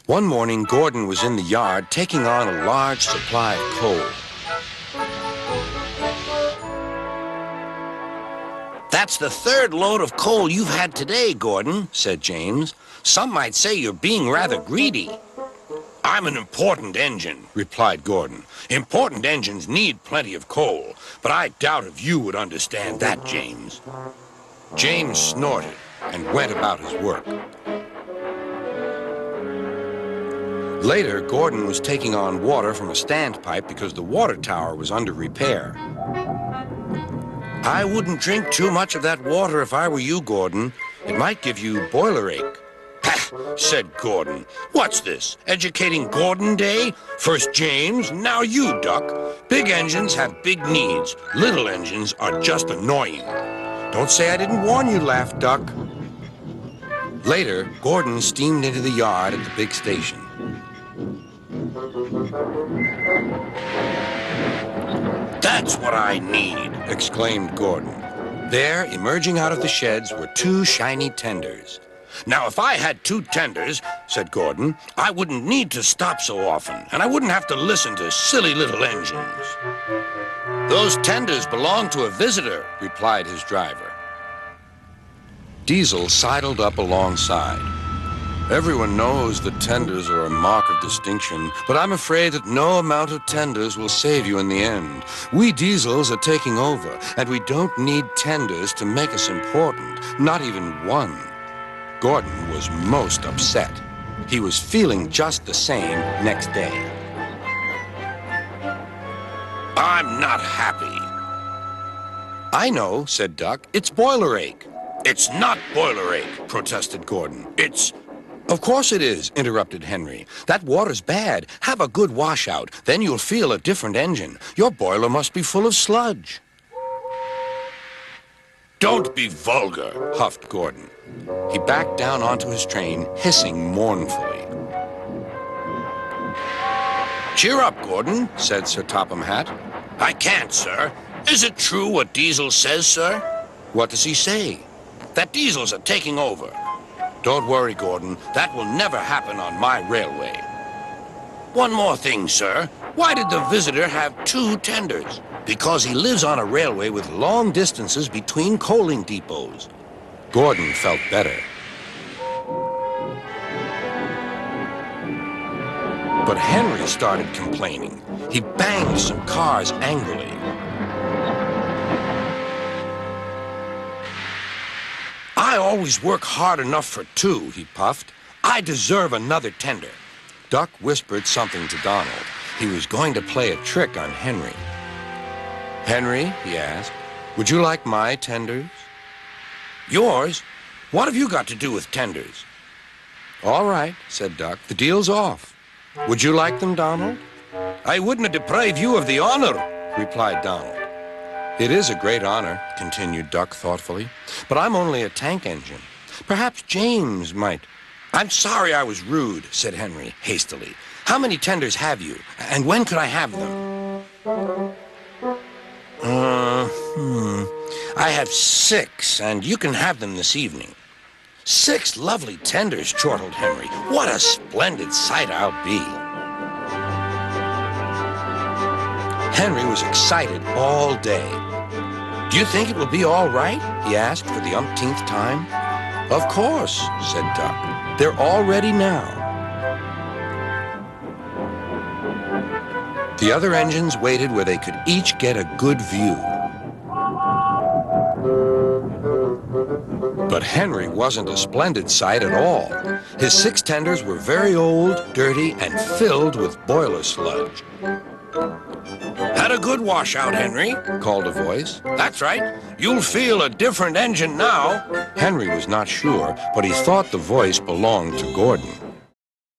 One morning, Gordon was in the yard taking on a large supply of coal. "That's the third load of coal you've had today, Gordon," said James. "Some might say you're being rather greedy." "I'm an important engine," replied Gordon. "Important engines need plenty of coal, but I doubt if you would understand that, James." James snorted and went about his work. Later, Gordon was taking on water from a standpipe because the water tower was under repair. "I wouldn't drink too much of that water if I were you, Gordon. It might give you boiler ache." "Pah," said Gordon. "What's this, educating Gordon Day? First James, now you, Duck. Big engines have big needs. Little engines are just annoying." "Don't say I didn't warn you," laughed Duck. Later, Gordon steamed into the yard at the big station. "That's what I need," exclaimed Gordon. There, emerging out of the sheds, were two shiny tenders. "Now, if I had two tenders," said Gordon, "I wouldn't need to stop so often, and I wouldn't have to listen to silly little engines." "Those tenders belong to a visitor," replied his driver. Diesel sidled up alongside. "Everyone knows that tenders are a mark of distinction, but I'm afraid that no amount of tenders will save you in the end. We Diesels are taking over, and we don't need tenders to make us important, not even one." Gordon was most upset. He was feeling just the same next day. "I'm not happy." "I know," said Duck. "It's boiler ache." "It's not boiler ache," protested Gordon. "It's—" "Of course it is," interrupted Henry. "That water's bad. Have a good washout. Then you'll feel a different engine. Your boiler must be full of sludge." "Don't be vulgar," huffed Gordon. He backed down onto his train, hissing mournfully. "Cheer up, Gordon," said Sir Topham Hatt. "I can't, sir. Is it true what Diesel says, sir?" "What does he say?" "That Diesels are taking over." "Don't worry, Gordon. That will never happen on my railway." "One more thing, sir. Why did the visitor have two tenders?" "Because he lives on a railway with long distances between coaling depots." Gordon felt better. But Henry started complaining. He banged some cars angrily. "I always work hard enough for two," he puffed. "I deserve another tender." Duck whispered something to Donald. He was going to play a trick on Henry. "Henry," he asked, "would you like my tenders?" "Yours? What have you got to do with tenders?" "All right," said Duck. "The deal's off. Would you like them, Donald?" "I wouldn't deprive you of the honor," replied Donald. "It is a great honor," continued Duck thoughtfully, "but I'm only a tank engine. Perhaps James might—" "I'm sorry I was rude," said Henry hastily. "How many tenders have you, and when could I have them?" "I have 6, and you can have them this evening." "6 lovely tenders," chortled Henry. "What a splendid sight I'll be." Henry was excited all day. "Do you think it will be all right?" he asked for the umpteenth time. "Of course," said Duck. "They're all ready now." The other engines waited where they could each get a good view. But Henry wasn't a splendid sight at all. His 6 tenders were very old, dirty, and filled with boiler sludge. "Had a good washout, Henry," called a voice. "That's right. You'll feel a different engine now." Henry was not sure, but he thought the voice belonged to Gordon.